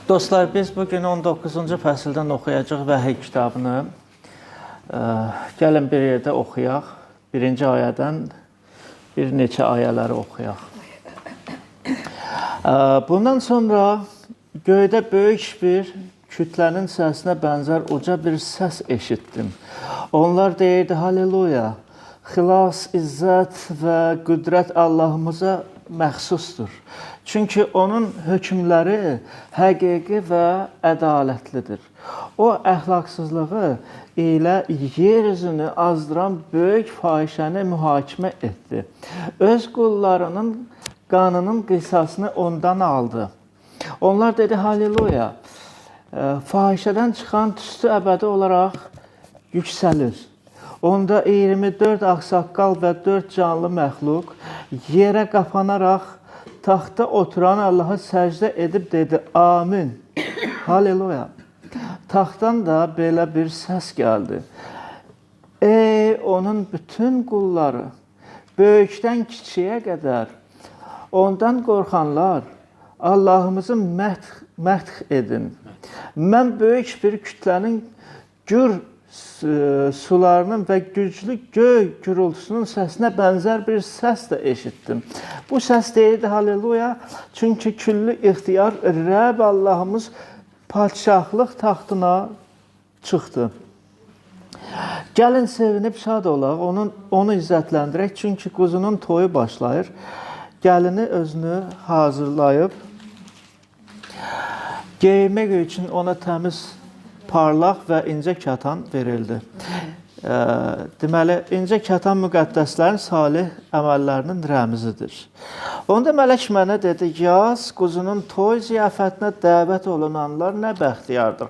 Dostlar, biz bugün 19-cu fəsildən oxuyacaq Vəhiy kitabını. Gəlin bir yerdə oxuyaq. Birinci ayədən bir neçə ayələri oxuyaq. Bundan sonra göydə böyük bir kütlənin səsinə bənzər uca bir səs eşitdim. Onlar deyirdi, Halleluya, xilas, izzət və qüdrət Allahımıza məxsusdur. Çünki onun hökmləri həqiqi və ədalətlidir. O, əxlaqsızlığı ilə yeryüzünü azdıran böyük fahişəni mühakimə etdi. Öz qullarının qanının qisasını ondan aldı. Onlar dedi, Halleluya, fahişədən çıxan tüstü əbədi olaraq yüksəlir. Onda 24 ağsaqqal və 4 canlı məxluq yerə qapanaraq taxta oturan Allaha səcdə edib dedi, amin, halleluya. Taxtdan da belə bir səs gəldi. Ey onun bütün qulları, böyükdən kiçiyə qədər, ondan qorxanlar, Allahımızı mədh edin. Mən böyük bir kütlənin gür sularının və güclü göy gürültüsünün səsinə bənzər bir səs də eşitdim. Bu səs deyirdi, halleluya, çünki küllü ixtiyar Rəbb Allahımız padişahlıq taxtına çıxdı. Gəlin sevinib şad olaq, onu izzətləndirək, çünki quzunun toyu başlayır. Gəlini özünü hazırlayıb, geyinmək üçün ona təmiz, parlaq və incə katan verildi. Deməli, incə katan müqəddəslərin salih əməllərinin rəmzidir. Onda mələk mənə dedi, yaz, quzunun toy ziyafətinə dəvət olunanlar nə bəxtiyardır.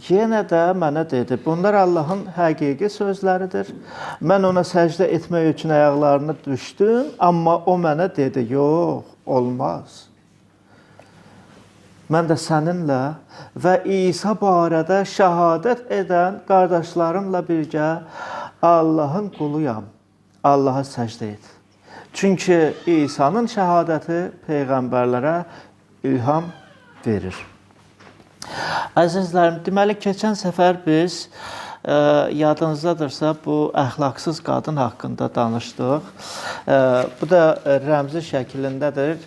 Yenə də mənə dedi, bunlar Allahın həqiqi sözləridir. Mən ona səcdə etmək üçün ayaqlarını düşdüm, amma o mənə dedi, yox, olmaz. Mən də səninlə və İsa barədə şəhadət edən qardaşlarımla birgə Allahın quluyam. Allaha səcdə et. Çünki İsa'nın şəhadəti peyğəmbərlərə ilham verir. Əzizlərim, deməli, keçən səfər biz yadınızdadırsa bu əxlaqsız qadın haqqında danışdıq. Bu da rəmzi şəklindədir.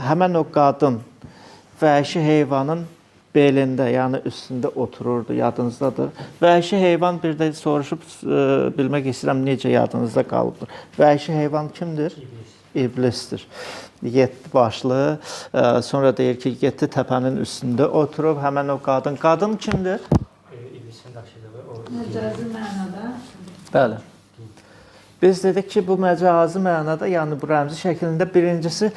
Həmən o qadın vəhşi heyvanın belində, yəni üstündə otururdu, yadınızdadır. Vəhşi heyvan, bir də soruşub bilmək istəyirəm, necə yadınızda qalıbdır. Vəhşi heyvan kimdir? İblisdir. 7 başlı, sonra deyir ki, 7 təpənin üstündə oturub, həmən o qadın. Qadın kimdir? İblisin daşıdığı. Məcazi mənada. Bəli. Biz dedik ki, bu məcazi mənada, yəni bu rəmzi şəklində birincisi,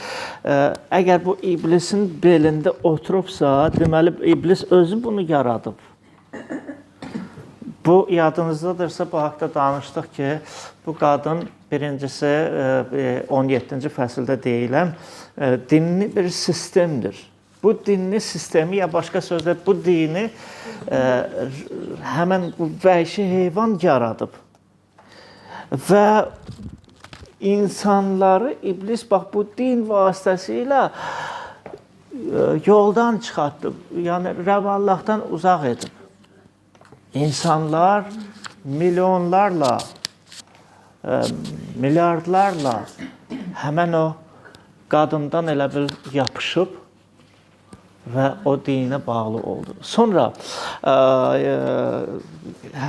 əgər bu iblisin belində oturubsa, deməli, iblis özü bunu yaradıb. Bu, yadınızdadırsa, bu haqda danışdıq ki, bu qadın birincisi 17-ci fəsildə deyilən dinli bir sistemdir. Bu dinli sistemi, ya başqa sözlə, bu dini həmən bu vəhşi heyvan yaradıb. Və insanları iblis bax bu din vasitəsilə yoldan çıxartdı. Yəni rəvallahdan uzaq edib. İnsanlar milyonlarla, milyardlarla həmən o qadından elə bil yapışıb və o dinə bağlı oldu. Sonra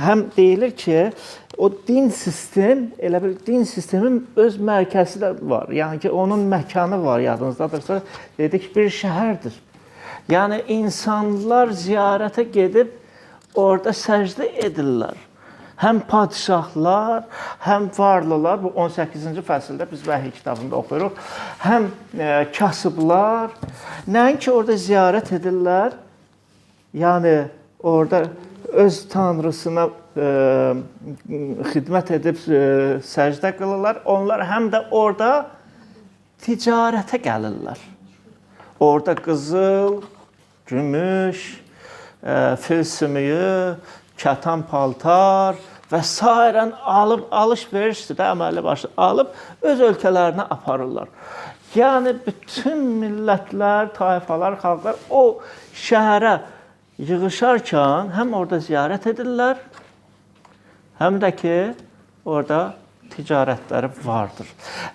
həm deyilir ki, o din sistem, elə bir din sistemin öz mərkəzi də var. Yəni ki, onun məkanı var, yadınızdadırsa, dedik bir şəhərdir. Yəni, insanlar ziyarətə gedib, orada səcdə edirlər. Həm padişahlar, həm varlılar, bu 18-ci fəsildə biz Vəhiy kitabında oxuyuruq, həm kasıblar, nəinki orada ziyarət edirlər, yəni orada öz tanrısına xidmət edib səcdə qılırlar. Onlar həm də orada ticarətə gəlirlər. Orada qızıl, gümüş, fil sümüyü, kətan paltar, və sairən alıb, alış-verişdir də əməli başlı alıb öz ölkələrinə aparırlar. Yəni bütün millətlər, tayfalar, xalqlar o şəhərə yığışarkən həm orada ziyarət edirlər, həm də ki, orada ticarətləri vardır.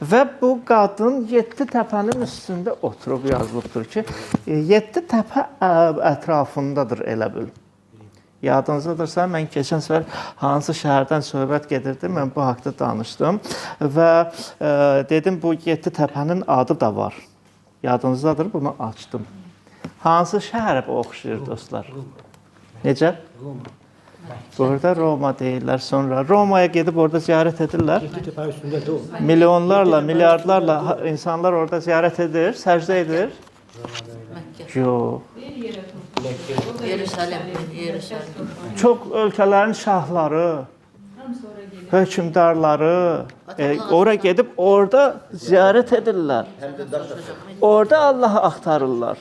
Və bu qadın 7 təpənin üstündə oturub yazılıbdır ki, 7 təpə ətrafındadır elə bil. Yadınızdadırsa, mən keçən səfər hansı şəhərdən söhbət gedirdi, mən bu haqda danışdım və dedim, bu 7 təpənin adı da var. Yadınızdadır, bunu açdım. Hansı şəhərə bu oxşayır, dostlar? Necə? Roma. Burada Roma deyirlər, sonra Romaya gedib orada ziyarət edirlər. Təpə üstündə də o. Milyonlarla, milyardlarla insanlar orada ziyarət edir, səcdə edir. Yox. Yeruşalim. Çox ölkələrin şahları, hökmdarları ora gedib orada ziyarət edirlər. Orada Allahı axtarırlar.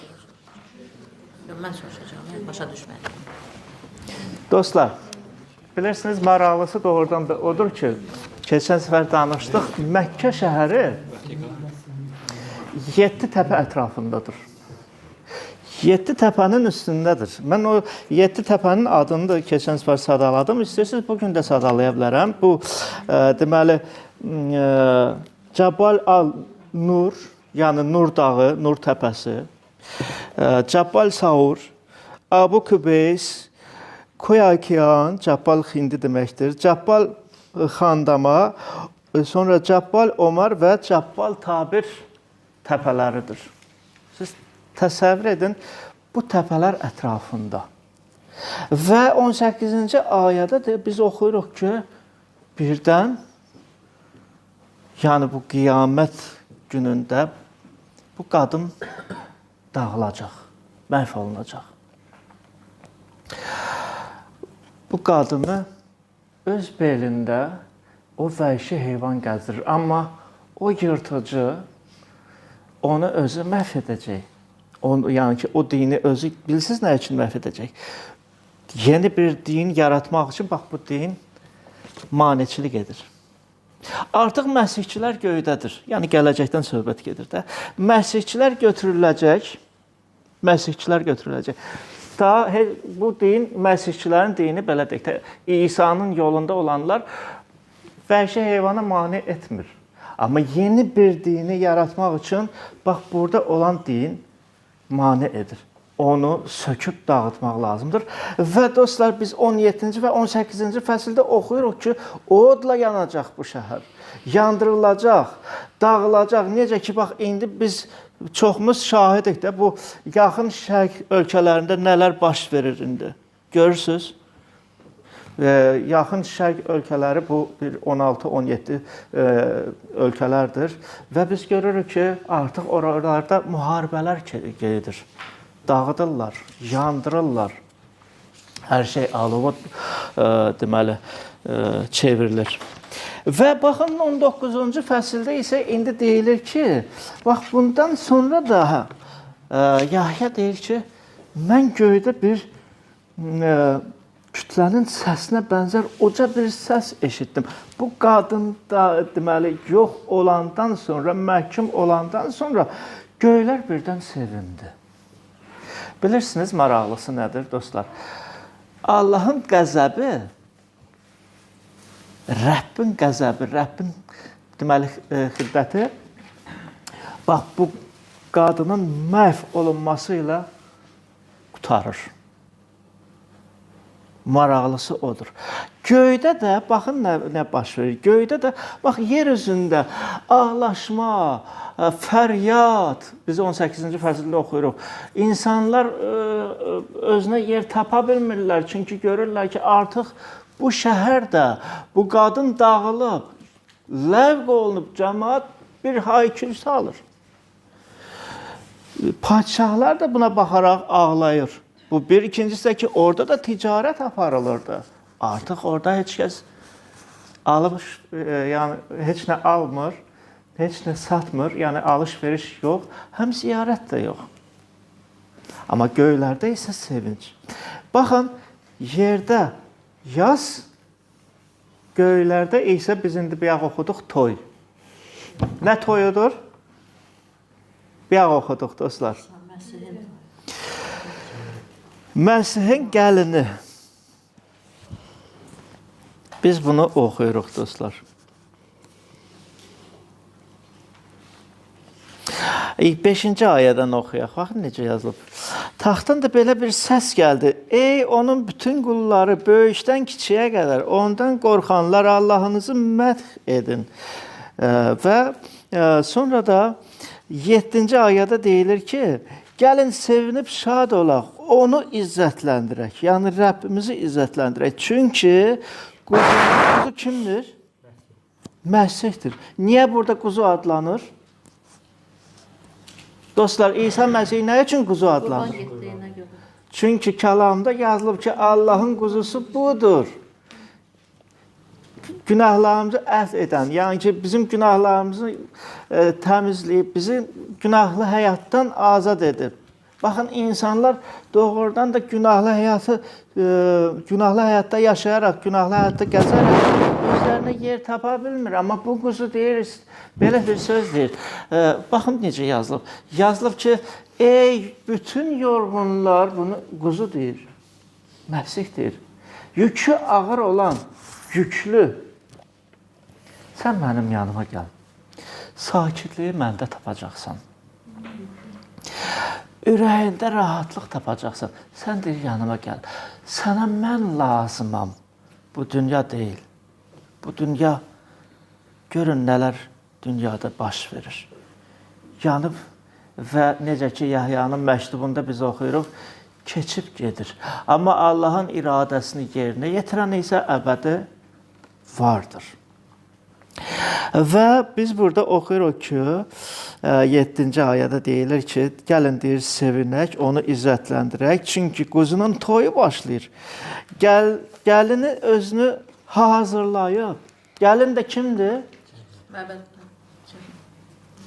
Mən soruşacağım, mən başa düşmədim. Dostlar, bilirsiniz, maraqlısı doğrudan da odur ki, keçən səfər danışdıq, Məkkə şəhəri 7 təpə ətrafındadır. 7 təpənin üstündədir. Mən o 7 təpənin adını da keçən səfər sadaladım. İstəyirsiniz, bugün də sadalaya bilərəm. Bu, deməli, Cəbal al-Nur, yəni Nur dağı, Nur təpəsi, Cəbbal Saur, Abu Kübeys, Koyakiyan, Cəbbal Xindi deməkdir, Cəbbal Xandama, sonra Cəbbal Omar və Cəbbal Tabir təpələridir. Siz təsəvvür edin, bu təpələr ətrafında. Və 18-ci ayədə də biz oxuyuruq ki, birdən, yəni bu qiyamət günündə bu qadın dağılacaq, məhv olunacaq. Bu qadını öz belində o vəhşi heyvan gəzdirir. Amma o yırtıcı onu özü məhv edəcək. Yəni ki, o dini özü bilirsiniz nə üçün məhv edəcək? Yeni bir din yaratmaq üçün, bax bu din maneçilik edir. Artıq məsihçilər göydədir. Yəni gələcəkdən söhbət gedir də. Məsihçilər götürüləcək. Məsihçilər götürüləcək. Bu din, məsihçilərin dini belə deyək də, İsa'nın yolunda olanlar vəhşi heyvana mane etmir. Amma yeni bir dini yaratmaq üçün bax burada olan din mane edir. Onu söküb dağıtmaq lazımdır. Və dostlar, biz 17-ci və 18-ci fəsildə oxuyuruq ki, odla yanacaq bu şəhər. Yandırılacaq, dağılacaq. Necə ki, bax, indi biz çoxumuz şahidik də bu yaxın şərq ölkələrində nələr baş verir indi. Görürsünüz? Yaxın şərq ölkələri bu 16-17 ölkələrdir. Və biz görürük ki, artıq oralarda müharibələr gedir. Dağıdırlar, yandırırlar. Hər şey alova deməli çevrilir. Və baxın 19-cu fəsildə isə indi deyilir ki, bax bundan sonra da Yahya deyir ki, mən göydə bir kütlənin səsinə bənzər uca bir səs eşitdim. Bu qadın da deməli yox olandan sonra, məhkum olandan sonra göylər birdən sevindi. Bilirsiniz, maraqlısı nədir, dostlar? Allahın qəzəbi, Rəbbin qəzəbi, Rəbbin deməli xiddəti, bax bu qadının məhv olunması ilə qurtarır. Maraqlısı odur. Göydə də, baxın nə baş verir. Göydə də, bax, yer üzündə ağlaşma, fəryad, biz 18-ci fəsildə oxuyuruq. İnsanlar özünə yer tapa bilmirlər, çünki görürlər ki, artıq bu şəhərdə, bu qadın dağılıb, ləğv olunub, cəmaat bir hayküy salır. Padşahlar da buna baxaraq ağlayır. Bu bir, ikincisi də ki, orada da ticarət aparılırdı. Artıq orada heç kəs alıb, yəni heç nə almır, heç nə satmır, yəni alış-veriş yox, həm ziyarət də yox. Amma göylərdə isə sevinç. Baxın, yerdə yaz, Göylərdə isə biz indi bayaq oxuduq toy. Nə toyudur? Bayaq oxuduq dostlar. Məsihin Məsihin gəlini. Biz bunu oxuyuruq dostlar. 5-ci ayədən oxuyaq. Baxın necə yazılıb. Taxtdan da belə bir səs gəldi. Ey onun bütün qulları, böyükdən kiçiyə qədər, ondan qorxanlar, Allahınızı mədh edin. Və sonra da 7-ci ayədə deyilir ki, gəlin sevinib şad olaq, onu izzətləndirək. Yəni Rəbbimizi izzətləndirək. Çünki quzu kimdir? Məsihdir. Niyə burada quzu adlanır? Dostlar, İsa Məsih nə üçün quzu qurban adlanır? getdiyinə görə. Çünki kəlamda yazılıb ki, Allahın quzusu budur. Günahlarımızı əfv edən, yəni ki, bizim günahlarımızı təmizləyib, bizi günahlı həyatdan azad edib. Baxın, insanlar doğrudan da günahlı həyatda yaşayaraq, günahlı həyatda gəzərək özlərinə yer tapa bilmir. Amma bu quzu deyir, belə bir söz deyir. Baxın necə yazılıb. Yazılıb ki, ey bütün yorğunlar, bunu quzu deyir. Məsih deyir. Yükü ağır olan, yüklü. Sən mənim yanıma gəl. Sakitliyi məndə tapacaqsan. Ürəyində rahatlıq tapacaqsan. Sən deyir, yanıma gəl. Sənə mən lazımam. Bu dünya deyil. Bu dünya, görün nələr dünyada baş verir. Yanıb və necə ki, Yahyanın məktubunda biz oxuyuruq, keçib gedir. Amma Allahın iradəsini yerinə yetirən isə əbədi vardır. Və biz burada oxuyuruq ki, 7-ci ayədə deyilir ki, gəlin deyir, sevinək, onu izzətləndirək. Çünki quzunun toyu başlayır. Gəlini özünü hazırlayıb. Gəlin də kimdir?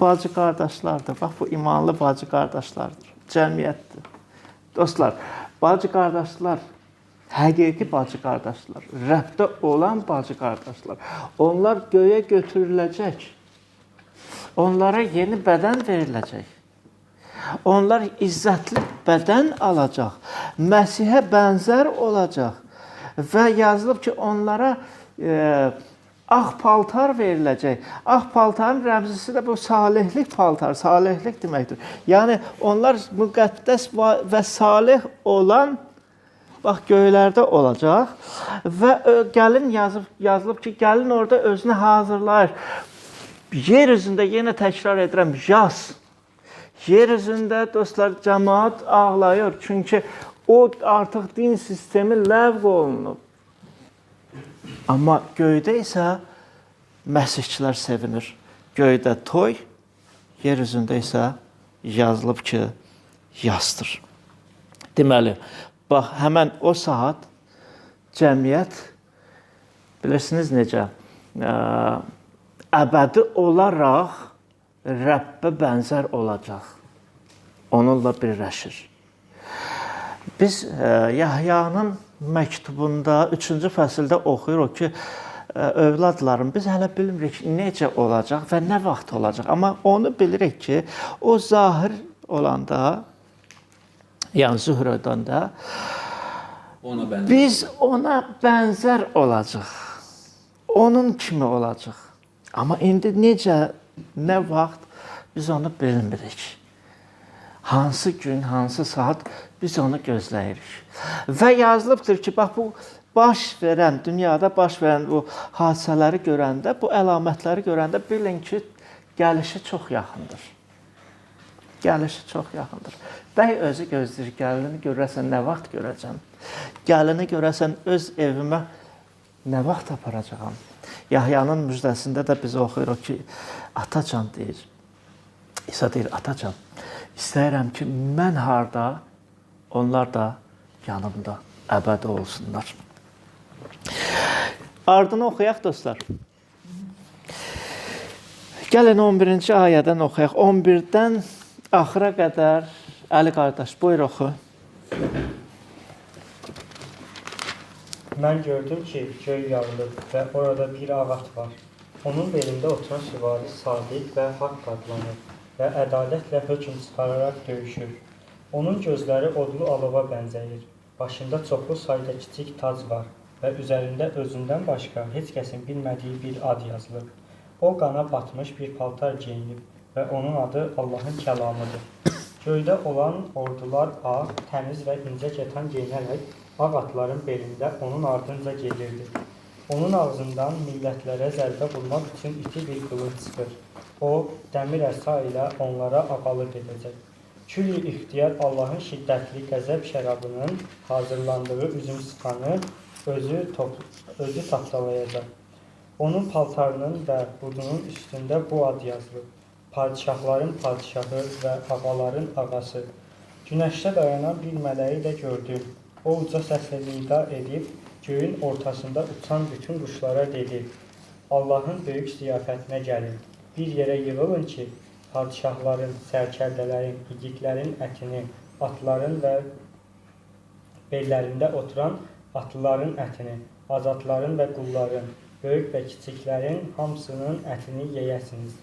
Bacı qardaşlardır. Bax, bu imanlı bacı qardaşlardır. Cəmiyyətdir. Dostlar, bacı qardaşlar, həqiqi bacı qardaşlar, Rəbdə olan bacı qardaşlar. Onlar göyə götürüləcək. Onlara yeni bədən veriləcək. Onlar izzətli bədən alacaq. Məsihə bənzər olacaq. Və yazılıb ki, onlara ağ paltar veriləcək. Ağ paltarın rəmzisi də bu salihlik paltar, salihlik deməkdir. Yəni, onlar müqəddəs və salih olan, bax, göylərdə olacaq və gəlin yazılıb ki, gəlin orada özünü hazırlayır. Yer üzündə, yenə təkrar edirəm, yaz. Yer üzündə, dostlar, cəmaat ağlayır. Çünki o artıq din sistemi ləğv olunub. Amma göydə isə məsihçilər sevinir. Göydə toy, yer üzündə isə yazılıb ki, yazdır. Deməli, bax, həmən o saat cəmiyyət, bilirsiniz necə, əbədi olaraq Rəbbə bənzər olacaq. Onunla birləşir. Biz Yahyanın məktubunda 3-cü fəsildə oxuyuruq ki, övladlarım, biz hələ bilmirik necə olacaq və nə vaxt olacaq. Amma onu bilirik ki, o zahir olanda, yəni zühr edəndə, biz ona bənzər olacaq. Onun kimi olacaq. Amma indi necə, nə vaxt biz onu bilmirik. Hansı gün, hansı saat biz onu gözləyirik. Və yazılıbdır ki, bax, bu baş verən, dünyada baş verən bu hadisələri görəndə, bu əlamətləri görəndə bilin ki, gəlişi çox yaxındır. Gəlişi çox yaxındır. Bəy özü gözləyir, gəlini görəsən nə vaxt görəcəm? Gəlini görəsən öz evimə nə vaxt aparacağam? Yahyanın müjdəsində də biz oxuyuruq ki, atacan deyir. İsa deyir, atacan, istəyirəm ki, mən harda, onlar da yanımda əbədi olsunlar. Ardını oxuyaq, dostlar. Gəlin 11-ci ayədən oxuyaq. 11-dən axıra qədər, Əli qardaş, buyur oxu. Mən gördüm ki, göy yarılıb və orada bir ağac var. Onun belində oturan süvari sadiq və haqq adlanır və ədalətlə hökm çıxararaq döyüşür. Onun gözləri odlu alova bənzəyir. Başında çoxlu sayda kiçik tac var və üzərində özündən başqa heç kəsin bilmədiyi bir ad yazılıb. O qana batmış bir paltar geyinib və onun adı Allahın kəlamıdır. Göydə olan ordular ağ, təmiz və incə kətan geyinərək ağ atların belində onun ardınca gelirdi. Onun ağzından millətlərə zərbə vurmaq üçün iti bir qılınc çıxır. O, dəmir əsa ilə onlara ağalıq edəcək. Külli ixtiyar Allahın şiddətli qəzəb şərabının hazırlandığı üzüm sıxanı özü tapdalayacaq. Onun paltarının və budunun üstündə bu ad yazılıb. Padişahların padişahı və ağaların ağası. Günəşdə dayanan bir mələyi də gördüm. O uca səslə nida edib, göyün ortasında uçan bütün quşlara dedi: Allahın böyük ziyafətinə gəlin. Bir yerə yığılın ki, padişahların, sərkərdələrin, igidlərin ətini, atların və bellərində oturan atlıların ətini, azadların və qulların, böyük və kiçiklərin hamısının ətini yeyəsiniz.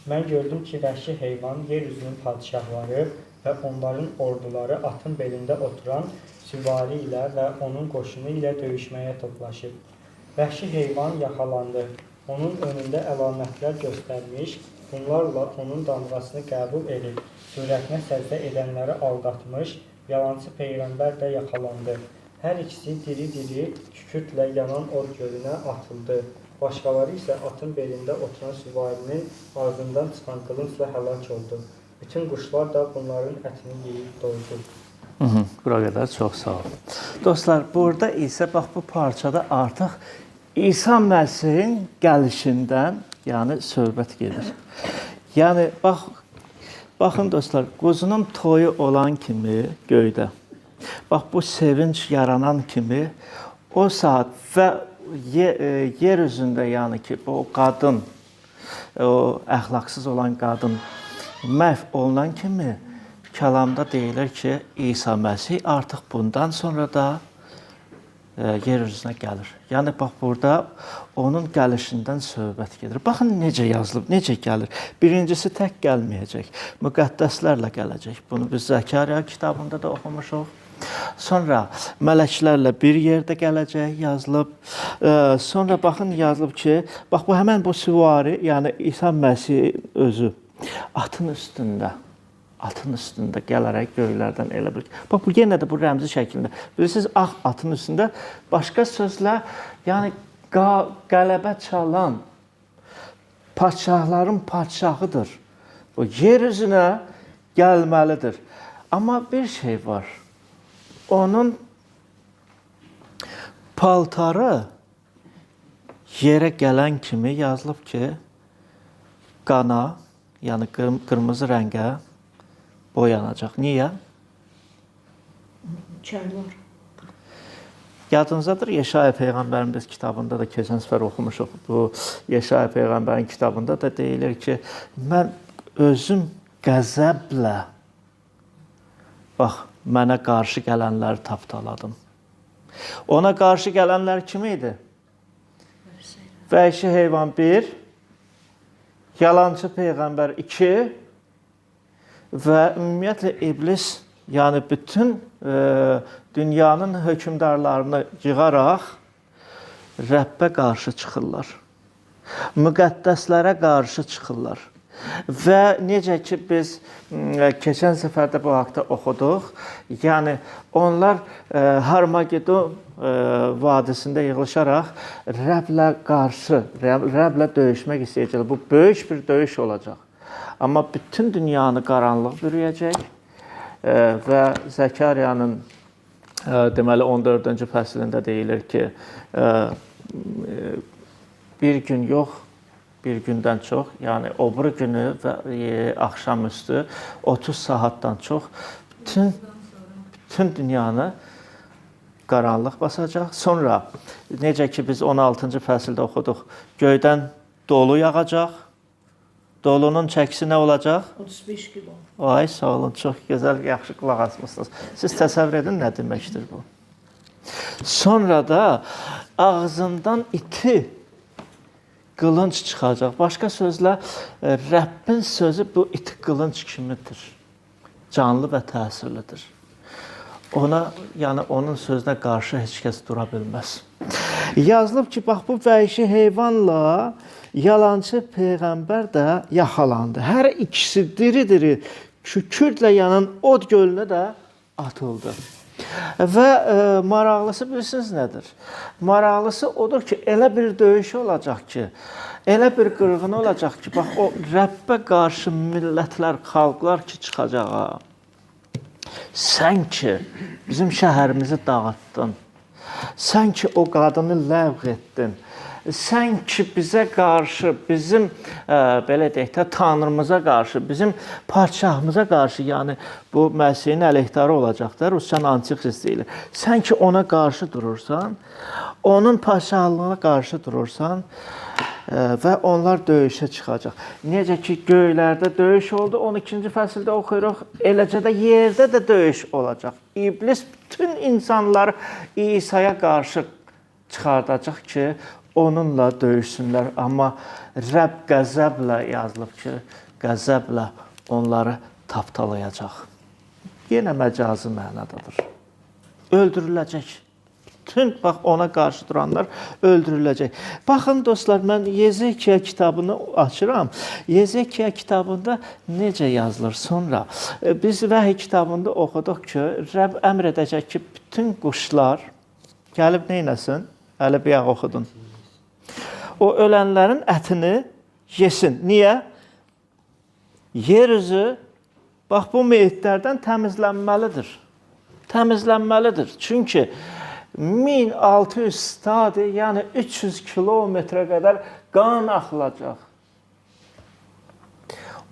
Mən gördüm ki, vəhşi heyvan yer üzünün padişahları və onların orduları atın belində oturan süvari ilə və onun qoşunu ilə döyüşməyə toplaşıb. Vəhşi heyvan yaxalandı. Onun önündə əlamətlər göstərmiş, bunlarla onun damğasını qəbul edib, surətinə səcdə edənləri aldatmış, yalançı peyğəmbər də yaxalandı. Hər ikisi diri-diri kükürtlə yanan od gölünə atıldı. Başqaları isə atın belində oturan süvarinin ağzından çıxan qılıncla həlak oldu. Bütün quşlar da bunların ətini yeyib doydu. Bura qədər çox sağ olun. Dostlar, burada isə bax bu parçada artıq İsa Məsihin gəlişindən, yəni söhbət gedir. Yəni baxın dostlar, quzunun toyu olan kimi göydə. Bax bu sevinç yaranan kimi o saat və yer üzündə, yəni ki, o qadın, o əxlaqsız olan qadın məhv olunan kimi kəlamda deyilir ki, İsa Məsih artıq bundan sonra da yer üzünə gəlir. Yəni, bax, burada onun gəlişindən söhbət gedir. Baxın, necə yazılıb, necə gəlir. Birincisi tək gəlməyəcək, müqəddəslərlə gələcək. Bunu biz Zəkariya kitabında da oxumuşuq. Sonra mələklərlə bir yerdə gələcək, yazılıb. Sonra baxın, yazılıb ki, bax, bu həmən bu süvari, yəni İsa Məsih özü atın üstündə gələrək göylərdən elə bilir. Bax, bu yenə də bu rəmzi şəklində. Bilirsiniz, ağ atın üstündə başqa sözlə, yəni qələbə çalan padşahların padşahıdır. O yer üzünə gəlməlidir. Amma bir şey var. Onun paltarı yerə gələn kimi yazılıb ki, qana, yəni qırmızı rəngə boyanacaq. Niyə? Çərlər. Yadınızdadır, Yeşaya Peyğəmbərin biz kitabında da keçən səfər oxumuşuq. Bu Yeşaya Peyğəmbərin kitabında da deyilir ki, mən özüm qəzəblə, bax, mənə qarşı gələnləri tapdaladım. Ona qarşı gələnlər kim idi? Vəhşi heyvan 1, yalancı peyğəmbər 2 və ümumiyyətlə iblis, yəni bütün dünyanın hökmdarlarını yığaraq Rəbbə qarşı çıxırlar. Müqəddəslərə qarşı çıxırlar. Və necə ki, biz keçən səfərdə bu haqda oxuduq, yəni onlar Harmagedon vadisində yığılışaraq Rəblə qarşı, Rəblə döyüşmək istəyəcəklər. Bu böyük bir döyüş olacaq. Amma bütün dünyanı qaranlıq bürüyəcək və Zəkariyanın deməli 14-cü fəslində deyilir ki, bir gün yox, bir gündən çox, yəni o biri günü və axşamüstü 30 saatdan çox bütün dünyanı qaranlıq basacaq. Sonra necə ki biz 16-cı fəsildə oxuduq, göydən dolu yağacaq. Dolunun çəkisi nə olacaq? 35 kilo. Ay, sağ olun, çox gözəl, yaxşı qulaq asmışsınız. Siz təsəvvür edin nə deməkdir bu? Sonra da ağzından iti qılınc çıxacaq. Başqa sözlə, Rəbbin sözü bu iti qılınc kimidir. Canlı və təsirlidir. Ona, yəni onun sözünə qarşı heç kəs dura bilməz. Yazılıb ki, bax bu vəhşi heyvanla yalancı peyğəmbər də yaxalandı. Hər ikisi diri-diri kükürdlə yanan od gölünə də atıldı. Və maraqlısı bilirsiniz nədir? Maraqlısı odur ki, elə bir döyüş olacaq ki, elə bir qırğın olacaq ki, bax o Rəbbə qarşı millətlər, xalqlar ki çıxacağa. Sən ki bizim şəhərimizi dağıtdın. Sən ki o qadını ləğv etdin. Sən ki bizə qarşı, bizim belə deyək də tanrımıza qarşı, bizim padşahımıza qarşı, yəni bu Məsihin əleyhdarı olacaqdır, Ruscan antikrist deyilir. Sən ki ona qarşı durursan, onun padşahlığına qarşı durursan və onlar döyüşə çıxacaq. Necə ki göylərdə döyüş oldu, 12-ci fəsildə oxuyuruq, eləcə də yerdə də döyüş olacaq. İblis bütün insanları İsa'ya qarşı çıxardacaq ki, onunla döyüşsünlər. Amma Rəbb qəzəblə yazılıb ki, qəzəblə onları tapdalayacaq. Yenə məcazi mənadadır. Öldürüləcək. Bütün bax ona qarşı duranlar öldürüləcək. Baxın dostlar, mən Yezekiya kitabını açıram. Yezekiya kitabında necə yazılır sonra? Biz Vəhiy kitabında oxuduq ki, Rəbb əmr edəcək ki, bütün quşlar gəlib neynəsin? Hələ bir yağ oxudun. O ölənlərin ətini yesin. Niyə? Yeryüzü bax bu meyitlərdən təmizlənməlidir. Təmizlənməlidir. Çünki 1600 stadi, yəni 300 kilometrə qədər qan axılacaq.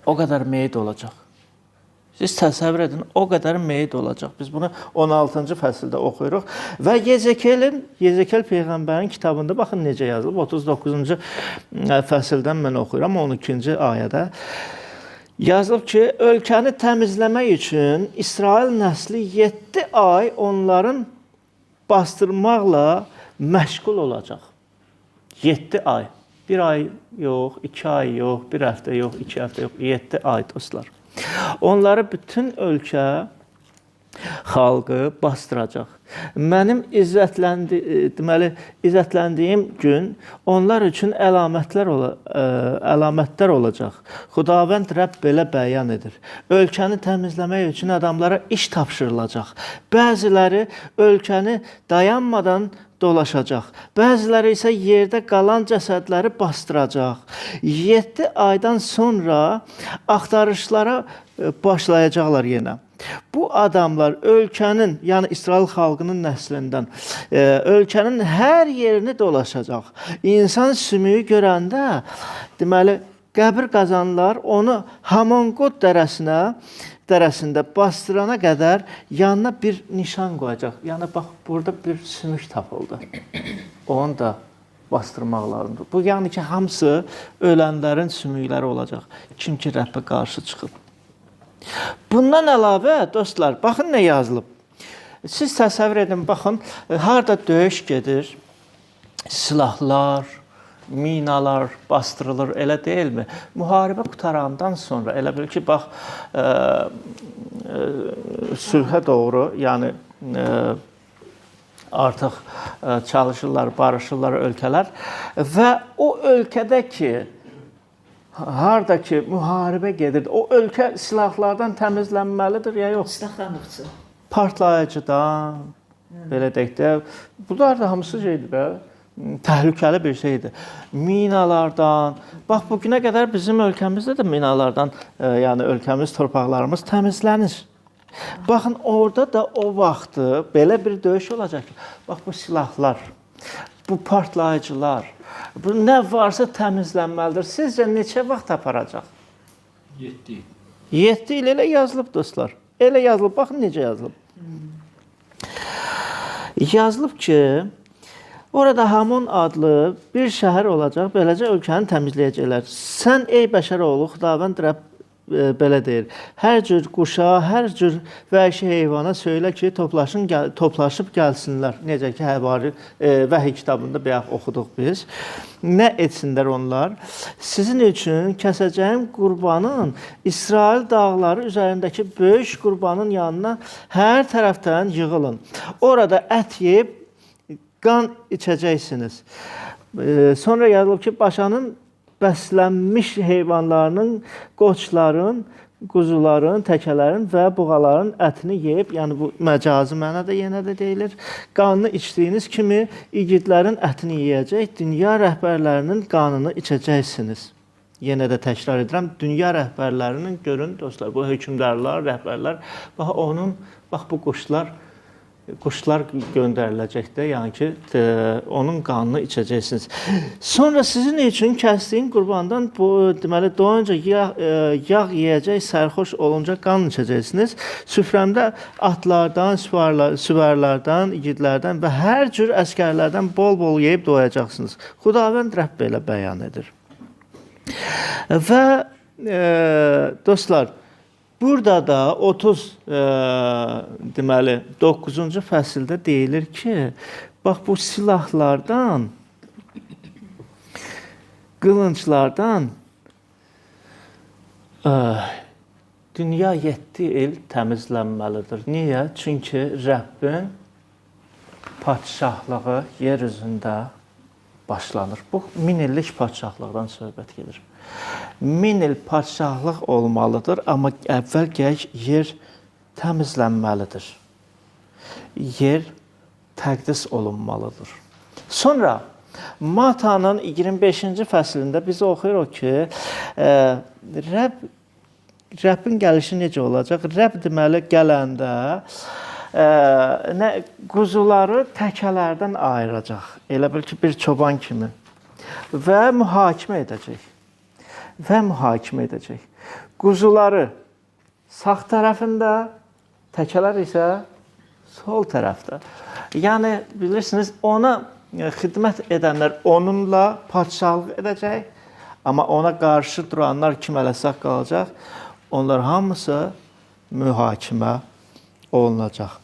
O qədər meyit olacaq. Siz təsəvvür edin, o qədər meyit olacaq. Biz bunu 16-cı fəsildə oxuyuruq. Və Yezekel Peyğəmbərin kitabında baxın necə yazılıb. 39-cu fəsildən mən oxuyuram, 12-ci ayədə. Yazılıb ki, ölkəni təmizləmək üçün İsrail nəsli 7 ay onların bastırmaqla məşğul olacaq. 7 ay. 1 ay yox, 2 ay yox, 1 həftə yox, 2 həftə yox, 7 ay dostlar. Onları bütün ölkə xalqı bastıracaq. Mənim izzətləndiyim gün onlar üçün əlamətlər olacaq. Xudavənd Rəbb belə bəyan edir. Ölkəni təmizləmək üçün adamlara iş tapşırılacaq. Bəziləri ölkəni dayanmadan dolaşacaq. Bəziləri isə yerdə qalan cəsədləri bastıracaq. 7 aydan sonra axtarışlara başlayacaqlar yenə. Bu adamlar ölkənin, yəni İsrail xalqının nəslindən ölkənin hər yerini dolaşacaq. İnsan sümüyü görəndə, deməli, qəbir qazanlar onu Hamonqot dərəsində bastırana qədər yanına bir nişan qoyacaq. Yəni, bax, burada bir sümük tapıldı. Onu da bastırmaq lazımdır. Bu, yəni ki, hamısı ölənlərin sümükləri olacaq. Kim ki, Rəbbə qarşı çıxıb. Bundan əlavə, dostlar, baxın nə yazılıb. Siz təsəvvür edin, baxın, harada döyüş gedir, silahlar, minalar bastırılır, elə deyilmi? Müharibə qutarandan sonra, elə bil ki, bax, sülhə doğru, yəni artıq çalışırlar, barışırlar ölkələr və o ölkədə ki, harada ki, müharibə gedir, o ölkə silahlardan təmizlənməlidir, ya yox? Silahlanıqçı. Partlayıcıdan, belə deyək də, bunlar da hamısı şeydir, təhlükəli bir şeydir. Minalardan, bax, bugünə qədər bizim ölkəmizdə də minalardan, yəni ölkəmiz, torpaqlarımız təmizlənir. Baxın, orada da o vaxtı belə bir döyüş olacaq ki, bax, bu silahlar, bu partlayıcılar, bu nə varsa təmizlənməlidir. Sizcə neçə vaxt aparacaq? 7 il. 7 il elə yazılıb, dostlar. Elə yazılıb, baxın necə yazılıb. Yazılıb ki, orada Hamon adlı bir şəhər olacaq, beləcə ölkəni təmizləyəcəklər. Sən, ey bəşər oğlu, Xudavənd Rəbb belə deyir. Hər cür quşa, hər cür vəhşi heyvana söylə ki, toplaşıb gəlsinlər. Necə ki, Həvari Vəhiy kitabında bayaq oxuduq biz. Nə etsinlər onlar? Sizin üçün kəsəcəyim qurbanın İsrail dağları üzərindəki böyük qurbanın yanına hər tərəfdən yığılın. Orada ət yeyib qan içəcəksiniz. Sonra yazılıb ki, Başanın bəslənmiş heyvanlarının, qoçların, quzuların, təkələrin və buğaların ətini yeyib, yəni bu məcazi mənada yenə də deyilir, qanını içdiyiniz kimi igidlərin ətini yeyəcək, dünya rəhbərlərinin qanını içəcəksiniz. Yenə də təkrar edirəm, dünya rəhbərlərinin görün dostlar, bu hökmdarlar, rəhbərlər, bax bu quşlar göndəriləcək də, yəni ki, onun qanını içəcəksiniz. Sonra sizin üçün kəsdiyin qurbandan deməli doyunca yağ yeyəcək, sərxoş olunca qan içəcəksiniz. Süfrəmdə atlardan, süvərlərdən, igidlərdən və hər cür əskərlərdən bol-bol yeyib doyacaqsınız. Xudavənd Rəbb belə bəyan edir. Və dostlar, burada da deməli 9-cu fəsildə deyilir ki, bax bu silahlardan, qılınclardan dünya 7 il təmizlənməlidir. Niyə? Çünki Rəbbin padşahlığı yer üzündə başlanır. Bu 1000 illik padşahlıqdan söhbət gedir. 1000 il padşahlıq olmalıdır, amma əvvəl gərək yer təmizlənməlidir. Yer təqdis olunmalıdır. Sonra Matanın 25-ci fəslində biz oxuyuruq ki, Rəbbin gəlişi necə olacaq? Rəbb deməli gələndə quzuları təkələrdən ayıracaq. Elə bil ki, bir çoban kimi. Və mühakimə edəcək. Quzuları sağ tərəfində, təkələr isə sol tərəfdə. Yəni, bilirsiniz, ona xidmət edənlər onunla padşahlıq edəcək, amma ona qarşı duranlar kim ələsaq qalacaq? Onlar hamısı mühakimə olunacaq.